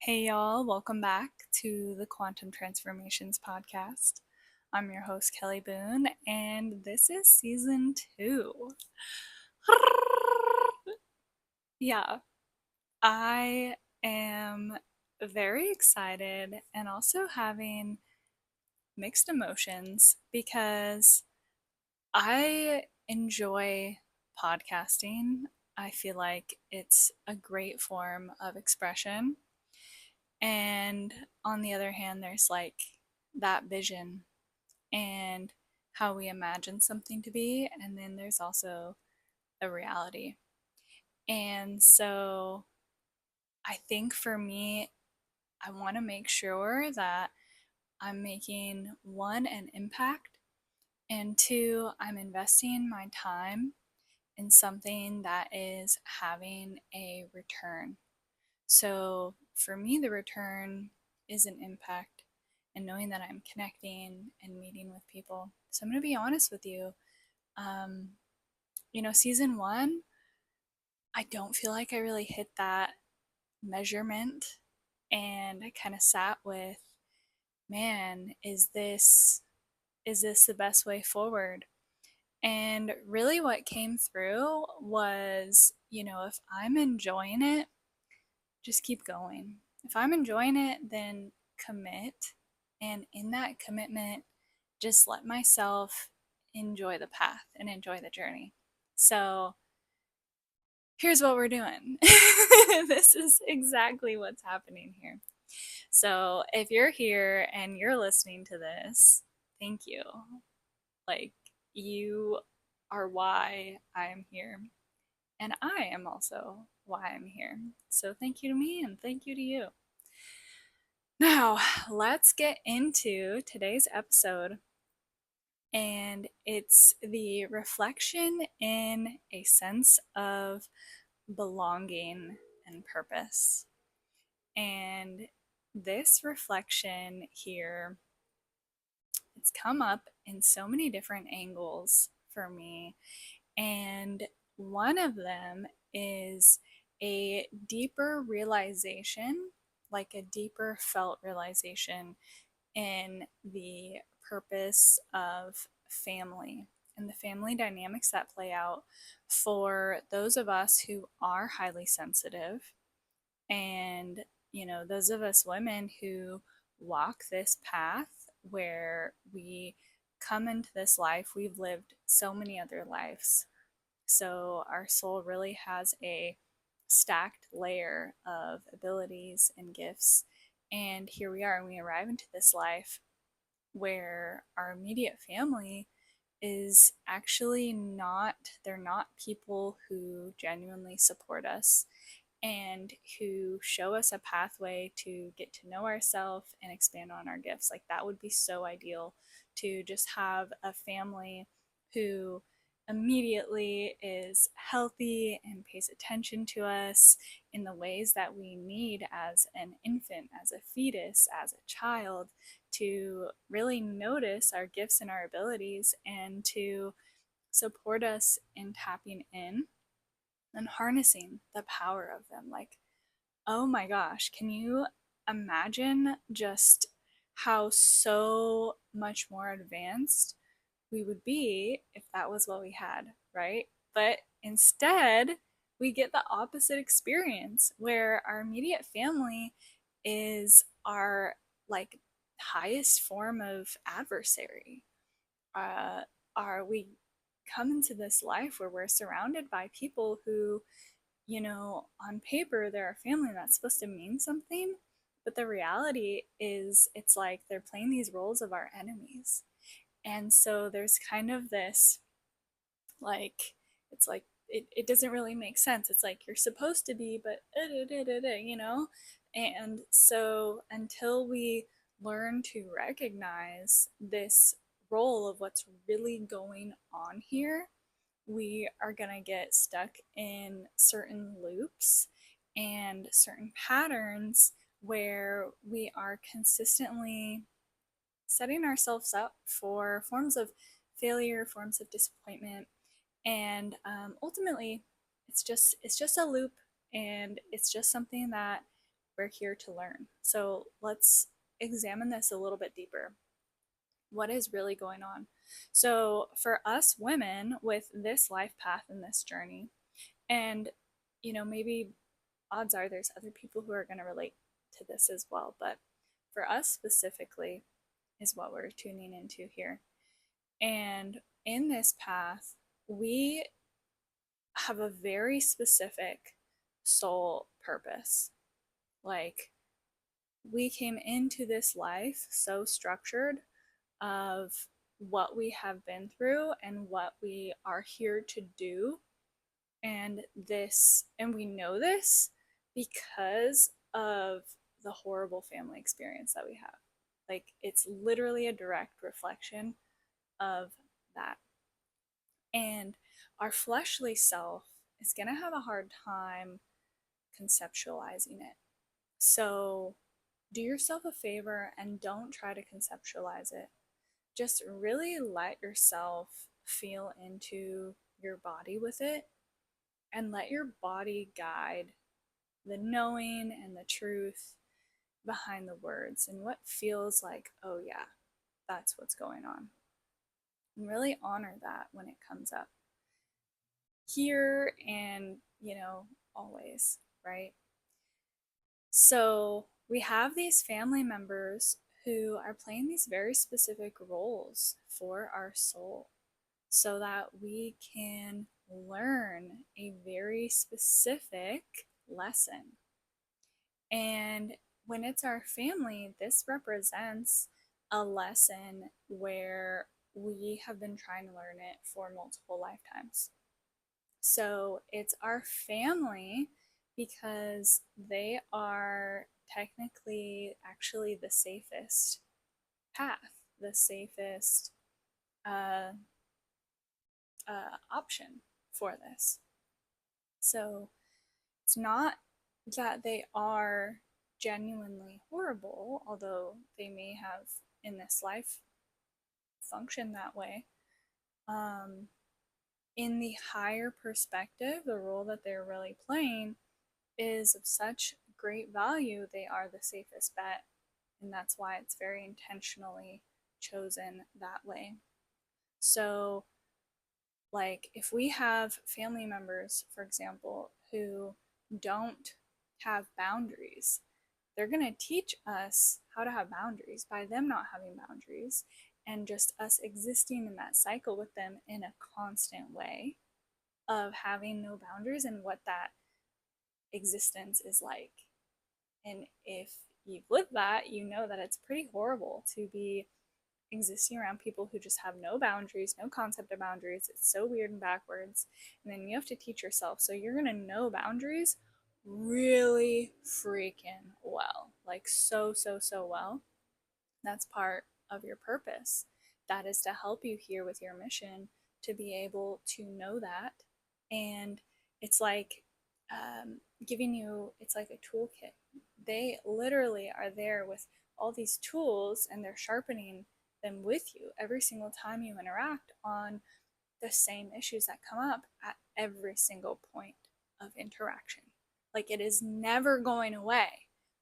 Hey y'all, welcome back to the Transformationz Podcast. I'm your host, Kelley Boone, and this is season 2. Yeah, I am very excited and also having mixed emotions because I enjoy podcasting. I feel like it's a great form of expression. And on the other hand, there's like that vision and how we imagine something to be. And then there's also a reality. And so I think for me, I want to make sure that I'm making one, an impact, and two, I'm investing my time in something that is having a return. So for me, the return is an impact and knowing that I'm connecting and meeting with people. So I'm going to be honest with you. Um, Season 1, I don't feel like I really hit that measurement. And I kind of sat with, man, is this the best way forward? And really what came through was, if I'm enjoying it, just keep going. If I'm enjoying it, then commit. And in that commitment, just let myself enjoy the path and enjoy the journey. So here's what we're doing. This is exactly what's happening here. So if you're here and you're listening to this, thank you. Like, you are why I am here. And I am also why I'm here. So thank you to me and thank you to you. Now, let's get into today's episode. And it's the reflection in a sense of belonging and purpose. And this reflection here, it's come up in so many different angles for me. And one of them is a deeper realization, like a deeper felt realization in the purpose of family and the family dynamics that play out for those of us who are highly sensitive and, those of us women who walk this path where we come into this life, we've lived so many other lives. So our soul really has a stacked layer of abilities and gifts. And here we are, and we arrive into this life where our immediate family is actually they're not people who genuinely support us and who show us a pathway to get to know ourselves and expand on our gifts. Like, that would be so ideal, to just have a family who immediately is healthy and pays attention to us in the ways that we need as an infant, as a fetus, as a child, to really notice our gifts and our abilities and to support us in tapping in and harnessing the power of them. Like, oh my gosh, can you imagine just how so much more advanced we would be if that was what we had, right? But instead, we get the opposite experience where our immediate family is our like highest form of adversary. We come into this life where we're surrounded by people who, on paper, they're a family that's supposed to mean something, but the reality is it's like they're playing these roles of our enemies. And so there's kind of this, like, it's like, it doesn't really make sense. It's like you're supposed to be, but, And so until we learn to recognize this role of what's really going on here, we are going to get stuck in certain loops and certain patterns where we are consistently setting ourselves up for forms of failure, forms of disappointment, and ultimately, it's just a loop, and it's just something that we're here to learn. So let's examine this a little bit deeper. What is really going on? So, for us women with this life path and this journey, and maybe odds are there's other people who are going to relate to this as well, but for us specifically is what we're tuning into here. And in this path, we have a very specific soul purpose. Like, we came into this life so structured of what we have been through and what we are here to do. And we know this because of the horrible family experience that we have. Like, it's literally a direct reflection of that. And our fleshly self is going to have a hard time conceptualizing it. So do yourself a favor and don't try to conceptualize it. Just really let yourself feel into your body with it and let your body guide the knowing and the truth behind the words and what feels like, oh yeah, that's what's going on. And really honor that when it comes up here and, always, right? So we have these family members who are playing these very specific roles for our soul so that we can learn a very specific lesson. And when it's our family, this represents a lesson where we have been trying to learn it for multiple lifetimes. So it's our family because they are technically actually the safest path, the safest option for this. So it's not that they are genuinely horrible, although they may have in this life functioned that way. In the higher perspective, the role that they're really playing is of such great value, they are the safest bet. And that's why it's very intentionally chosen that way. So, like, if we have family members, for example, who don't have boundaries, they're going to teach us how to have boundaries by them not having boundaries and just us existing in that cycle with them in a constant way of having no boundaries and what that existence is like. And if you've lived that, you know that it's pretty horrible to be existing around people who just have no boundaries, no concept of boundaries. It's so weird and backwards. And then you have to teach yourself. So you're going to know boundaries really freaking well. Like so well. That's part of your purpose. That is to help you here with your mission to be able to know that. And it's like giving you, it's like a toolkit. They literally are there with all these tools and they're sharpening them with you every single time you interact on the same issues that come up at every single point of interaction. Like, it is never going away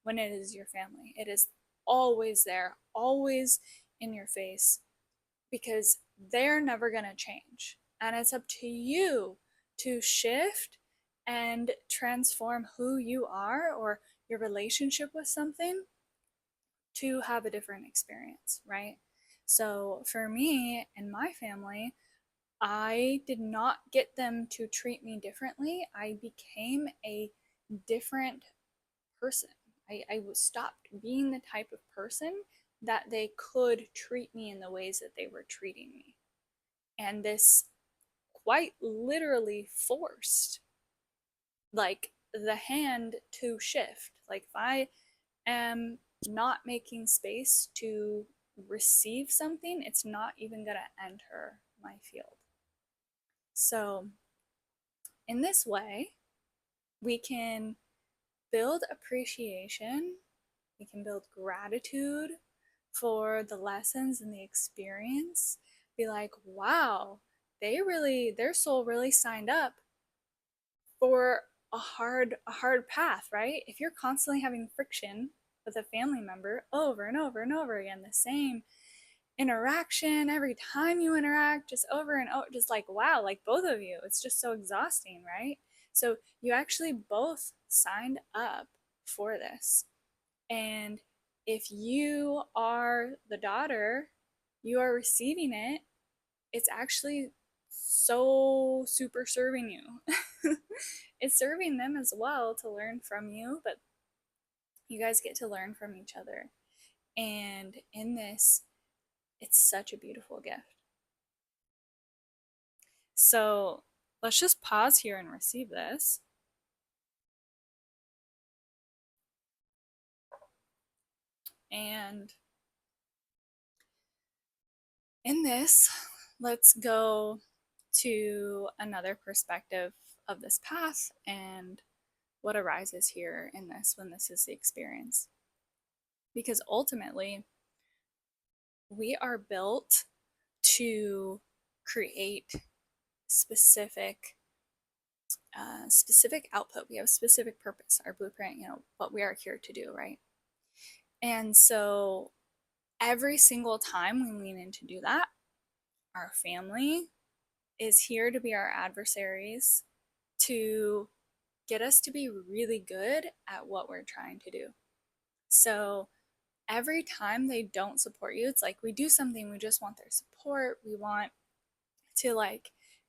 when it is your family. It is always there, always in your face, because they're never going to change. And it's up to you to shift and transform who you are or your relationship with something to have a different experience, right? So for me and my family, I did not get them to treat me differently. I became a different person. I stopped being the type of person that they could treat me in the ways that they were treating me. And this quite literally forced like the hand to shift. Like, if I am not making space to receive something, it's not even going to enter my field. So in this way, we can build appreciation, we can build gratitude for the lessons and the experience. Be like, wow, their soul really signed up for a hard path, right? If you're constantly having friction with a family member over and over and over again, the same interaction every time you interact, just over and over, just like, wow, like both of you, it's just so exhausting, right? So you actually both signed up for this. And if you are the daughter, you are receiving it, it's actually so super serving you. It's serving them as well to learn from you, but you guys get to learn from each other. And in this, it's such a beautiful gift. So let's just pause here and receive this. And in this, let's go to another perspective of this path and what arises here in this when this is the experience. Because ultimately, we are built to create specific output. We have a specific purpose, our blueprint, what we are here to do, right? And so every single time we lean in to do that, our family is here to be our adversaries, to get us to be really good at what we're trying to do. So every time they don't support you, it's like we do something, we just want their support. We want to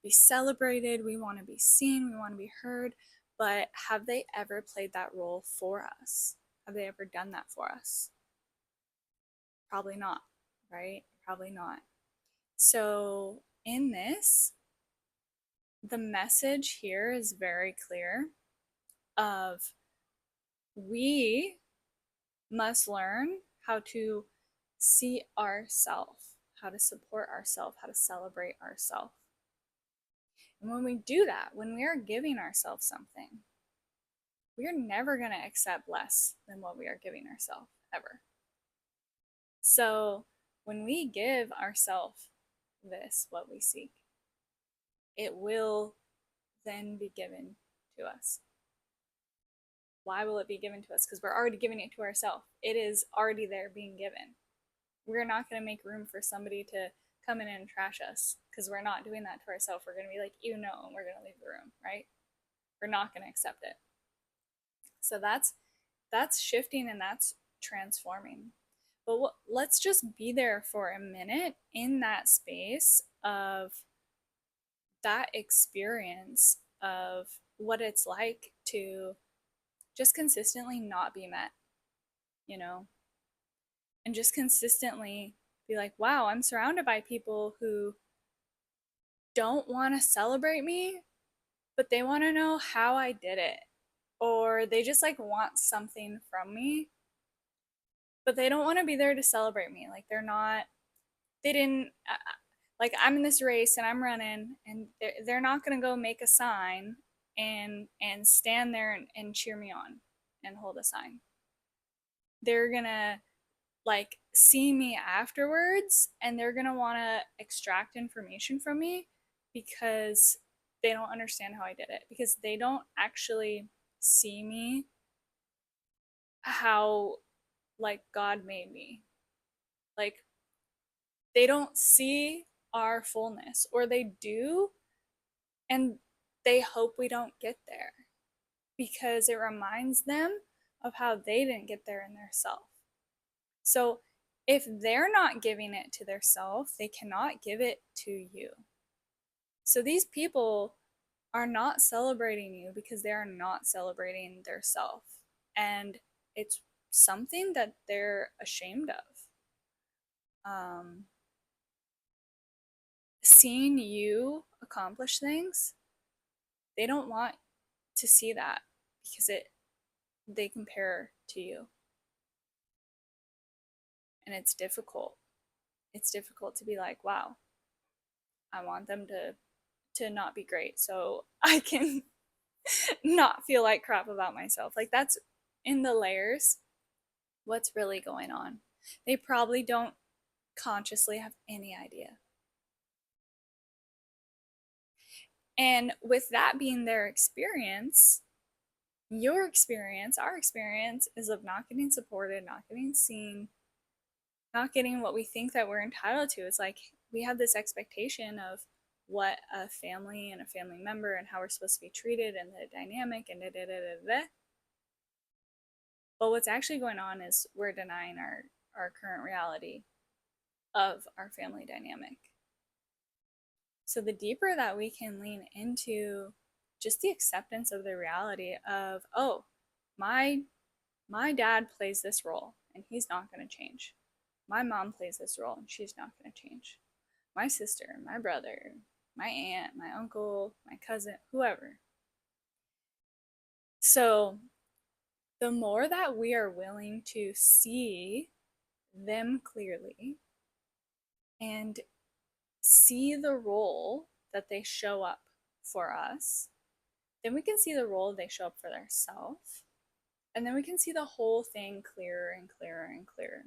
be celebrated. We want to be seen. We want to be heard. But have they ever played that role for us? Have they ever done that for us? Probably not, right? Probably not. So in this, the message here is very clear of we must learn how to see ourselves, how to support ourselves, how to celebrate ourselves. And when we do that, when we are giving ourselves something, we are never going to accept less than what we are giving ourselves, ever. So when we give ourselves this, what we seek, it will then be given to us. Why will it be given to us? Because we're already giving it to ourselves. It is already there being given. We're not going to make room for somebody to come in and trash us, because we're not doing that to ourselves. We're going to be like, you know, and we're going to leave the room, right? We're not going to accept it. So that's shifting and that's transforming. But let's just be there for a minute in that space of that experience of what it's like to just consistently not be met, and just consistently be like, wow, I'm surrounded by people who don't want to celebrate me, but they want to know how I did it. Or they just want something from me, but they don't want to be there to celebrate me. They didn't, I'm in this race and I'm running, and they're not going to go make a sign and stand there and cheer me on and hold a sign. They're going to see me afterwards, and they're going to want to extract information from me because they don't understand how I did it, because they don't actually see me how God made me. They don't see our fullness, or they do and they hope we don't get there because it reminds them of how they didn't get there in their self. So if they're not giving it to their self, they cannot give it to you. So these people are not celebrating you because they are not celebrating their self. And it's something that they're ashamed of. Seeing you accomplish things, they don't want to see that because they compare to you. And it's difficult. It's difficult to be like, wow, I want them to not be great so I can not feel like crap about myself. That's in the layers what's really going on. They probably don't consciously have any idea. And with that being their experience, Your experience, our experience, is of not getting supported, not getting seen, not getting what we think that we're entitled to. It's like we have this expectation of what a family and a family member and how we're supposed to be treated and the dynamic and da da da da da. But what's actually going on is we're denying our current reality of our family dynamic. So the deeper that we can lean into just the acceptance of the reality of, oh, my my dad plays this role and he's not going to change. My mom plays this role and she's not going to change. My sister, my brother, my aunt, my uncle, my cousin, whoever. So the more that we are willing to see them clearly and see the role that they show up for us, then we can see the role they show up for themselves. And then we can see the whole thing clearer and clearer and clearer.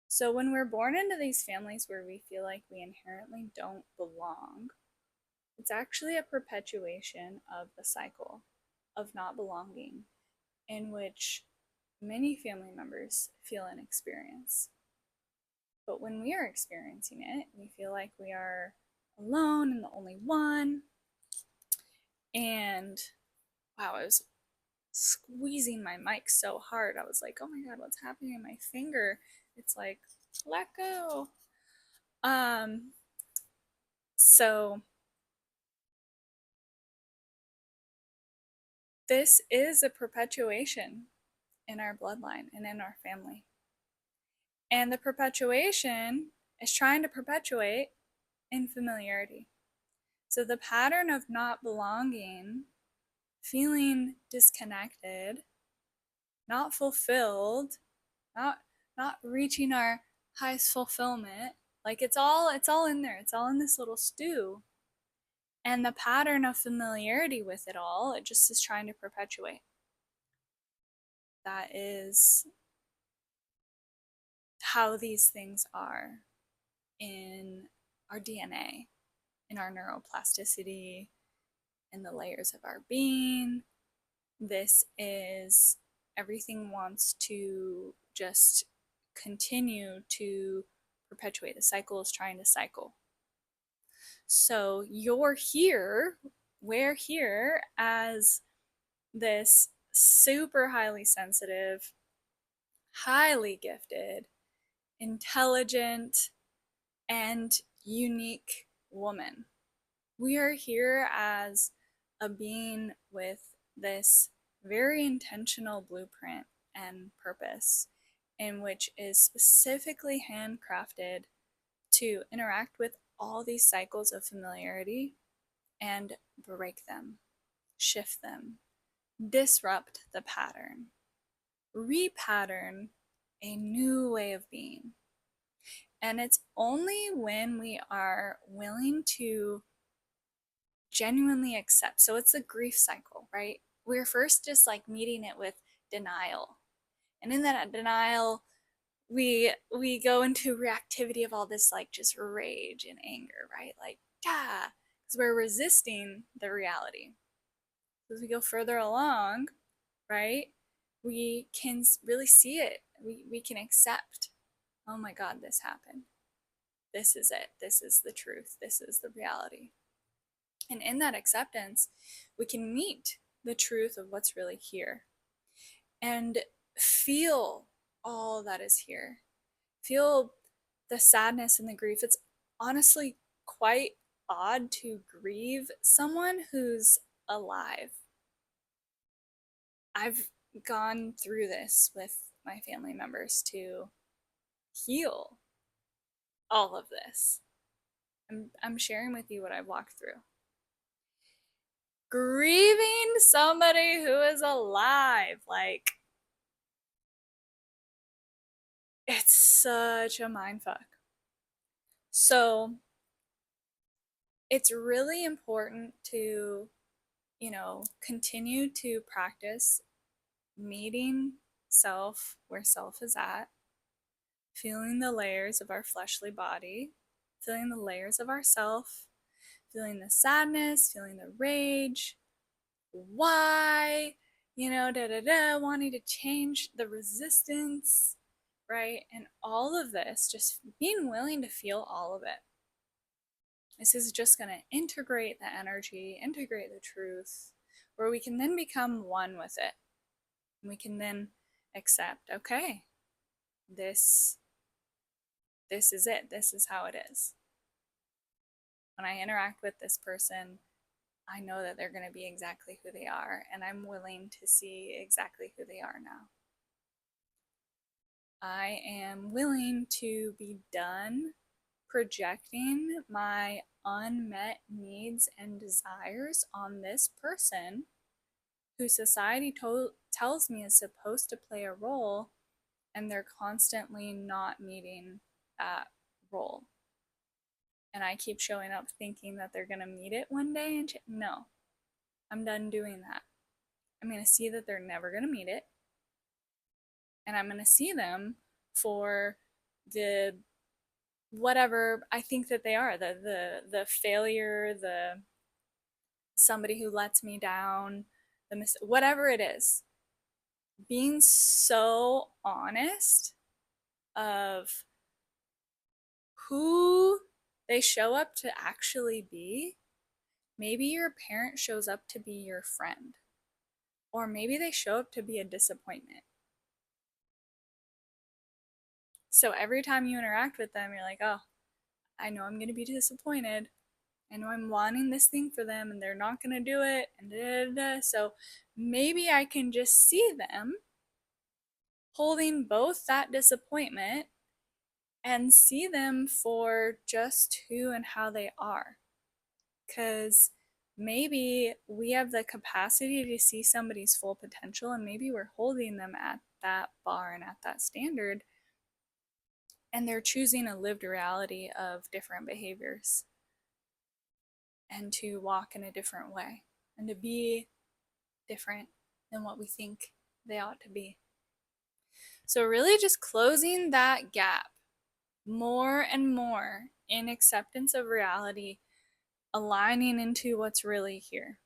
So when we're born into these families where we feel like we inherently don't belong, it's actually a perpetuation of the cycle of not belonging, in which many family members feel and experience. But when we are experiencing it, we feel like we are alone and the only one. And wow, I was squeezing my mic so hard. I was like, oh my God, what's happening in my finger? It's like, let go. So this is a perpetuation in our bloodline and in our family. And the perpetuation is trying to perpetuate in familiarity. So the pattern of not belonging, feeling disconnected, not fulfilled, not reaching our highest fulfillment, like it's all in there. It's all in this little stew. And the pattern of familiarity with it all, it just is trying to perpetuate. That is how these things are in our DNA, in our neuroplasticity, in the layers of our being. This is everything wants to just continue to perpetuate. The cycle is trying to cycle. So we're here as this super highly sensitive, highly gifted, intelligent, and unique woman. We are here as a being with this very intentional blueprint and purpose, in which is specifically handcrafted to interact with all these cycles of familiarity and break them, shift them, disrupt the pattern, repattern a new way of being. And it's only when we are willing to genuinely accept. So it's a grief cycle, right? We're first just like meeting it with denial. And in that denial, we go into reactivity of all this like just rage and anger, right? Like, yeah, because we're resisting the reality. As we go further along, right, we can really see it. We can accept, oh my God, this happened. This is it. This is the truth. This is the reality. And in that acceptance, we can meet the truth of what's really here and feel all that is here. Feel the sadness and the grief. It's honestly quite odd to grieve someone who's alive. I've gone through this with my family members to heal all of this. I'm sharing with you what I've walked through. Grieving somebody who is alive, like, it's such a mindfuck. So it's really important to, continue to practice meeting self where self is at, feeling the layers of our fleshly body, feeling the layers of ourself, feeling the sadness, feeling the rage, why, wanting to change the resistance, right? And all of this, just being willing to feel all of it. This is just going to integrate the energy, integrate the truth, where we can then become one with it. And we can then accept, okay, this is it. This is how it is. When I interact with this person, I know that they're going to be exactly who they are, and I'm willing to see exactly who they are now. I am willing to be done projecting my unmet needs and desires on this person who society tells me is supposed to play a role, and they're constantly not meeting that role. And I keep showing up thinking that they're going to meet it one day, and no, I'm done doing that. I'm going to see that they're never going to meet it, and I'm going to see them for the whatever I think that they are, the failure, the somebody who lets me down, whatever it is. Being so honest of who they show up to actually be. Maybe your parent shows up to be your friend, or maybe they show up to be a disappointment. So every time you interact with them, you're like, oh, I know I'm going to be disappointed. I know I'm wanting this thing for them and they're not going to do it. And da, da, da. So maybe I can just see them holding both that disappointment and see them for just who and how they are. Because maybe we have the capacity to see somebody's full potential, and maybe we're holding them at that bar and at that standard, and they're choosing a lived reality of different behaviors and to walk in a different way and to be different than what we think they ought to be. So really just closing that gap more and more in acceptance of reality, aligning into what's really here.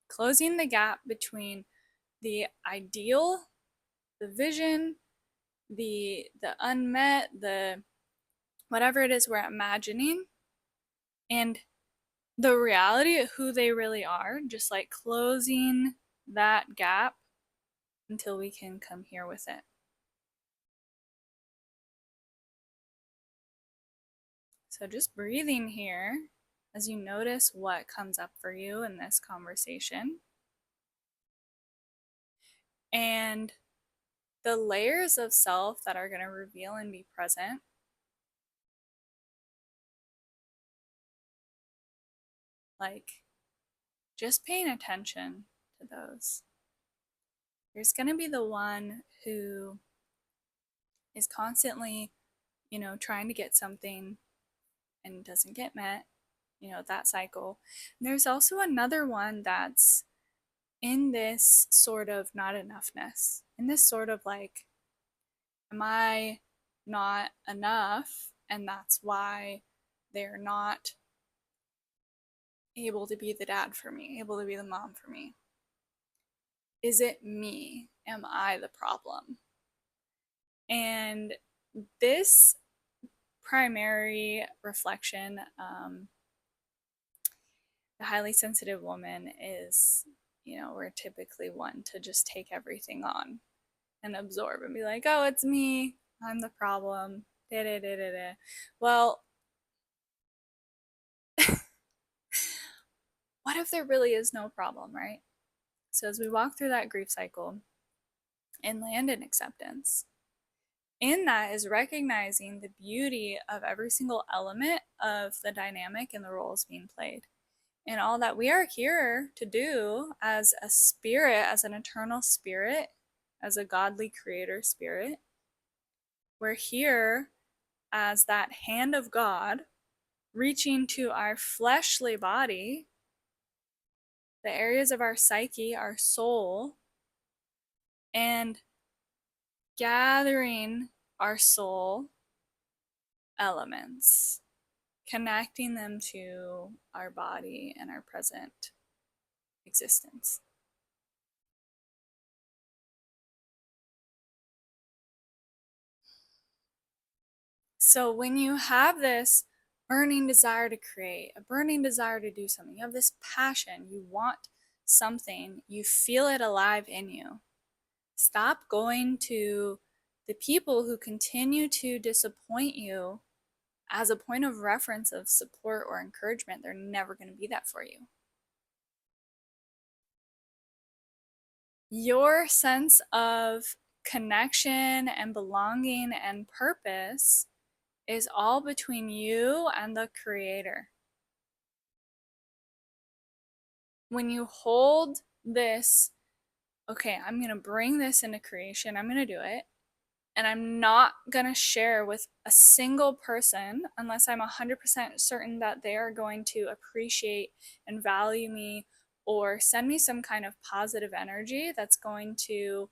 Closing the gap between the ideal, the vision, the unmet, the whatever it is we're imagining, and the reality of who they really are, just like closing that gap until we can come here with it. So just breathing here as you notice what comes up for you in this conversation. And the layers of self that are going to reveal and be present. Like just paying attention to those. There's going to be the one who is constantly, trying to get something and doesn't get met, that cycle. And there's also another one that's in this sort of not enoughness, in this sort of like, am I not enough? And that's why they're not able to be the dad for me, able to be the mom for me. Is it me? Am I the problem? And this primary reflection, the highly sensitive woman is, we're typically one to just take everything on and absorb and be like, oh, it's me, I'm the problem. Da, da, da, da, da. Well, what if there really is no problem, right? So as we walk through that grief cycle and land in acceptance, in that is recognizing the beauty of every single element of the dynamic and the roles being played. And all that we are here to do as a spirit, as an eternal spirit, as a godly creator spirit. We're here as that hand of God reaching to our fleshly body, the areas of our psyche, our soul, and gathering our soul elements, connecting them to our body and our present existence. So when you have this burning desire to create, a burning desire to do something, you have this passion, you want something, you feel it alive in you. Stop going to the people who continue to disappoint you as a point of reference of support or encouragement. They're never going to be that for you. Your sense of connection and belonging and purpose is all between you and the Creator. When you hold this, okay, I'm going to bring this into creation, I'm going to do it, and I'm not going to share with a single person unless I'm 100% certain that they are going to appreciate and value me or send me some kind of positive energy that's going to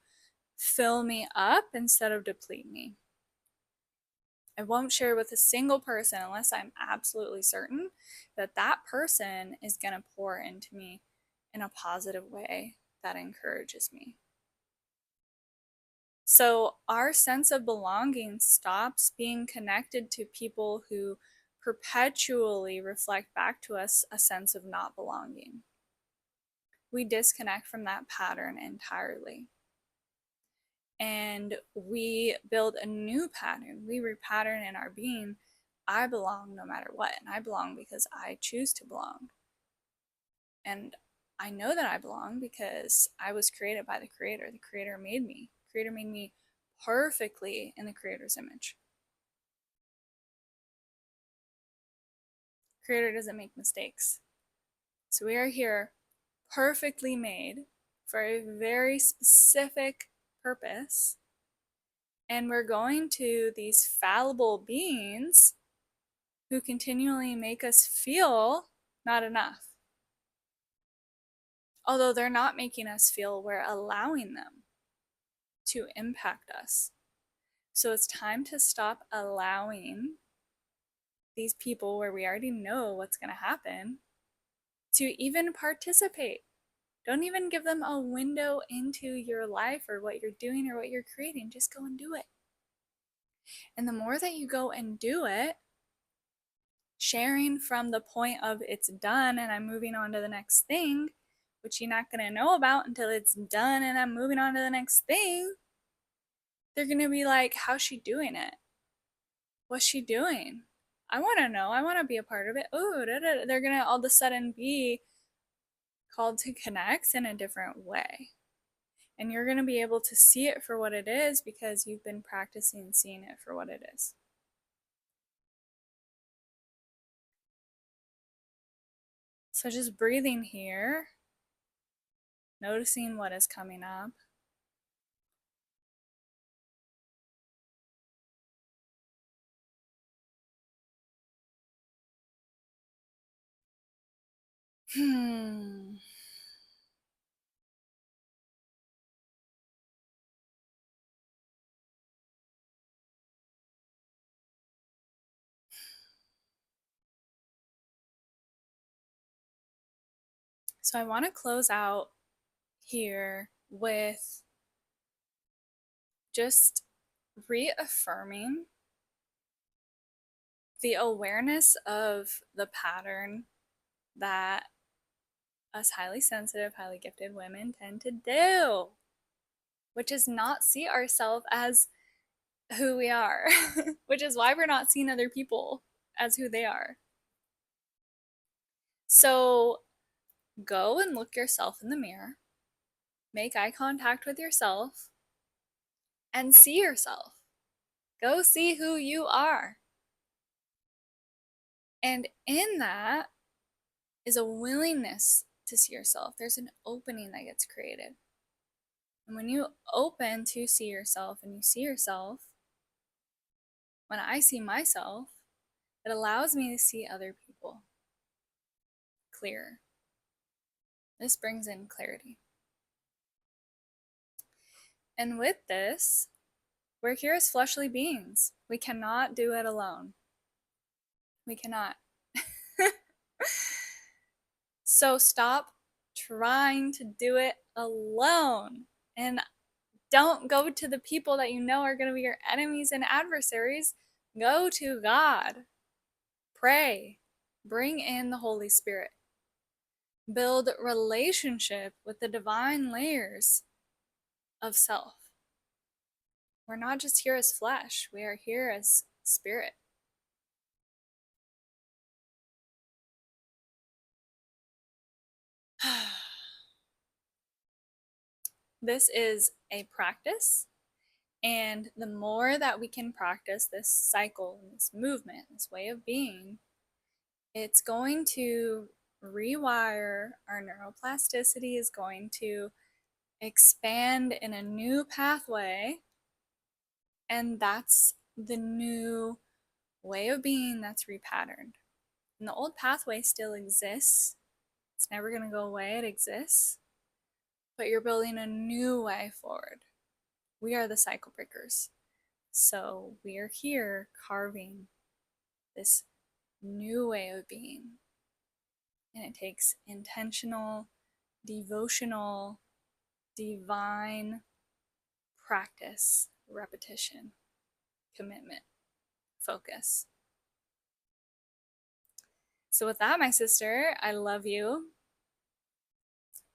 fill me up instead of deplete me. I won't share with a single person unless I'm absolutely certain that that person is going to pour into me in a positive way that encourages me. So our sense of belonging stops being connected to people who perpetually reflect back to us a sense of not belonging. We disconnect from that pattern entirely. And we build a new pattern. We repattern in our being, I belong no matter what. And I belong because I choose to belong. And I know that I belong because I was created by the Creator. The Creator made me. The Creator made me perfectly in the Creator's image. The Creator doesn't make mistakes. So we are here perfectly made for a very specific purpose. And we're going to these fallible beings who continually make us feel not enough. Although they're not making us feel, we're allowing them to impact us. So it's time to stop allowing these people where we already know what's going to happen to even participate. Don't even give them a window into your life or what you're doing or what you're creating. Just go and do it. And the more that you go and do it, sharing from the point of it's done and I'm moving on to the next thing, which you're not going to know about until it's done and I'm moving on to the next thing, they're going to be like, how's she doing it? What's she doing? I want to know. I want to be a part of it. Oh, they're going to all of a sudden be called to connect in a different way. And you're going to be able to see it for what it is because you've been practicing seeing it for what it is. So just breathing here, noticing what is coming up. So I want to close out here with just reaffirming the awareness of the pattern that us highly sensitive, highly gifted women tend to do, which is not see ourselves as who we are, which is why we're not seeing other people as who they are. So go and look yourself in the mirror, make eye contact with yourself, and see yourself. Go see who you are. And in that is a willingness to see yourself. There's an opening that gets created. And when you open to see yourself and you see yourself, when I see myself, it allows me to see other people clearer. This brings in clarity. And with this, we're here as fleshly beings. We cannot do it alone. We cannot. So stop trying to do it alone. And don't go to the people that you know are going to be your enemies and adversaries Go to God. Pray. Bring in the Holy Spirit. Build relationship with the divine layers of self. We're not just here as flesh, we are here as spirit. This is a practice, and the more that we can practice this cycle, this movement, this way of being, it's going to rewire our neuroplasticity, is going to expand in a new pathway, and that's the new way of being that's repatterned. And the old pathway still exists. It's never going to go away. It exists. But you're building a new way forward. We are the cycle breakers. So we are here carving this new way of being. And it takes intentional, devotional, divine practice, repetition, commitment, focus. So, with that, my sister, I love you.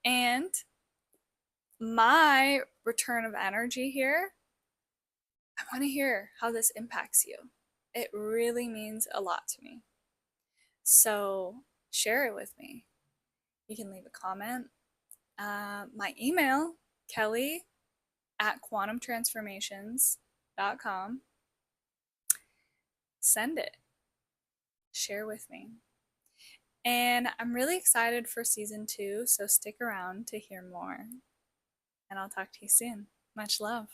And my return of energy here, I want to hear how this impacts you. It really means a lot to me. So, share it with me. You can leave a comment. My email, Kelley at quantumtransformations.com. Send it. Share with me. And I'm really excited for season 2, so stick around to hear more. And I'll talk to you soon. Much love.